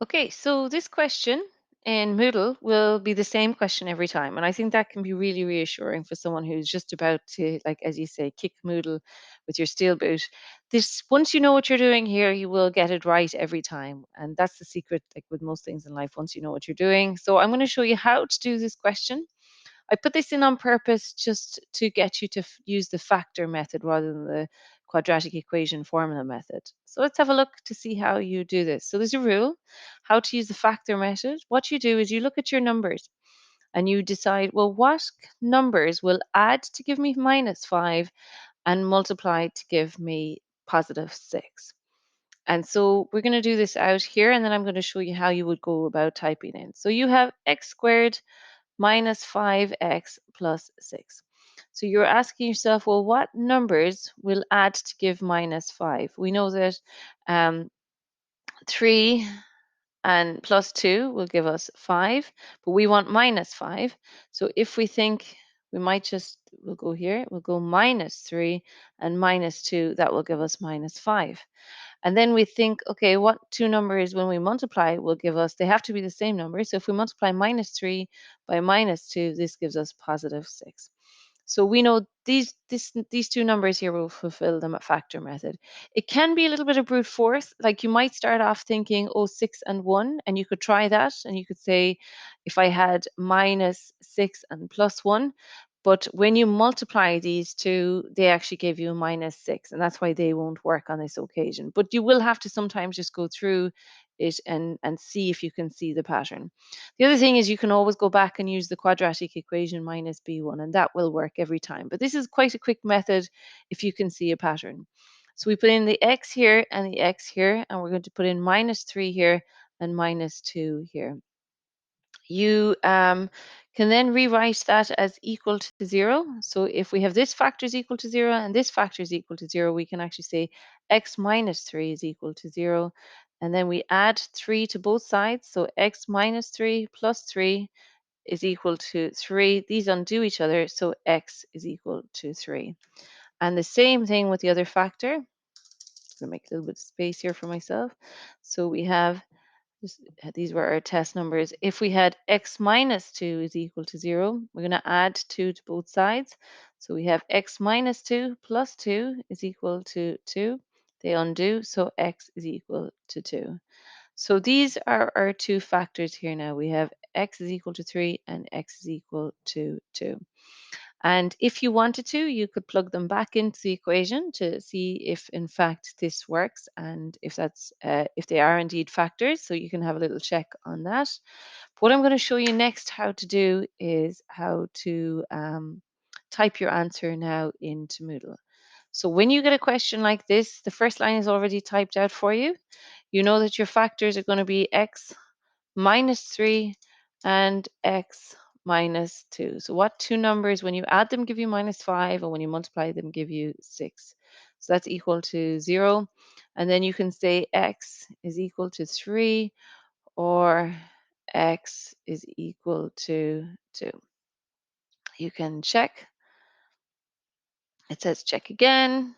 Okay, so this question in Moodle will be the same question every time. And I think that can be really reassuring for someone who's just about to, like, as you say, kick Moodle with your steel boot. This, once you know what you're doing here, you will get it right every time. And that's the secret, like with most things in life, once you know what you're doing. So I'm going to show you how to do this question. I put this in on purpose just to get you to use the factor method rather than the quadratic equation formula method. So let's have a look to see how you do this. So there's a rule how to use the factor method. What you do is you look at your numbers and you decide, well, what numbers will add to give me -5 and multiply to give me +6. And so we're going to do this out here, and then I'm going to show you how you would go about typing in. So you have x squared minus 5x plus 6. So you're asking yourself, well, what numbers will add to give minus 5? We know that 3 and plus 2 will give us 5, but we want minus 5. So if we think we might just, we'll go here, we'll go minus 3 and minus 2, that will give us minus 5. And then we think, okay, what two numbers when we multiply will give us, they have to be the same number. So if we multiply minus 3 by minus 2, this gives us +6. So we know these two numbers here will fulfill the factor method. It can be a little bit of brute force. Like you might start off thinking, oh, 6 and 1, and you could try that. And you could say, if I had -6 and +1, but when you multiply these two, they actually give you a -6, and that's why they won't work on this occasion. But you will have to sometimes just go through it and see if you can see the pattern. The other thing is you can always go back and use the quadratic equation minus b1, and that will work every time. But this is quite a quick method if you can see a pattern. So we put in the x here and the x here, and we're going to put in -3 here and -2 here. You can then rewrite that as equal to 0. So if we have this factor is equal to 0 and this factor is equal to 0, we can actually say x minus 3 is equal to 0. And then we add 3 to both sides. So x minus 3 plus 3 is equal to 3. These undo each other, so x is equal to 3. And the same thing with the other factor. I'm going to make a little bit of space here for myself. So we have these were our test numbers. If we had x minus 2 is equal to 0, we're going to add 2 to both sides. So we have x minus 2 plus 2 is equal to 2. They undo, so x is equal to 2. So these are our two factors here now. We have x is equal to 3 and x is equal to 2. And if you wanted to, you could plug them back into the equation to see if, in fact, this works and if they are indeed factors. So you can have a little check on that. What I'm going to show you next how to do is how to type your answer now into Moodle. So when you get a question like this, the first line is already typed out for you. You know that your factors are going to be x minus 3 and x minus 2. So what two numbers, when you add them, give you -5, and when you multiply them, give you 6. So that's equal to 0. And then you can say x is equal to 3 or x is equal to 2. You can check. It says check again.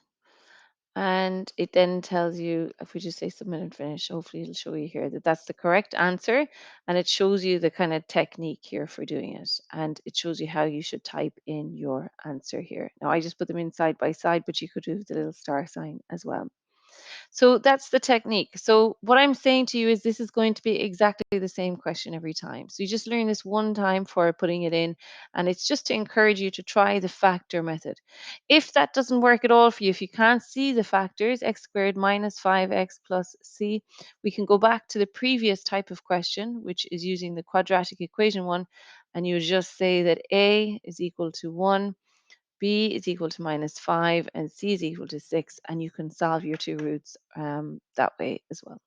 And it then tells you, if we just say submit and finish, hopefully it'll show you here that that's the correct answer. And it shows you the kind of technique here for doing it. And it shows you how you should type in your answer here. Now, I just put them in side by side, but you could do the little star sign as well. So that's the technique. So what I'm saying to you is this is going to be exactly the same question every time. So you just learn this one time for putting it in, and it's just to encourage you to try the factor method. If that doesn't work at all for you, if you can't see the factors, x squared minus 5x plus c, we can go back to the previous type of question, which is using the quadratic equation one, and you just say that a is equal to 1, b is equal to -5, and c is equal to 6, and you can solve your two roots that way as well.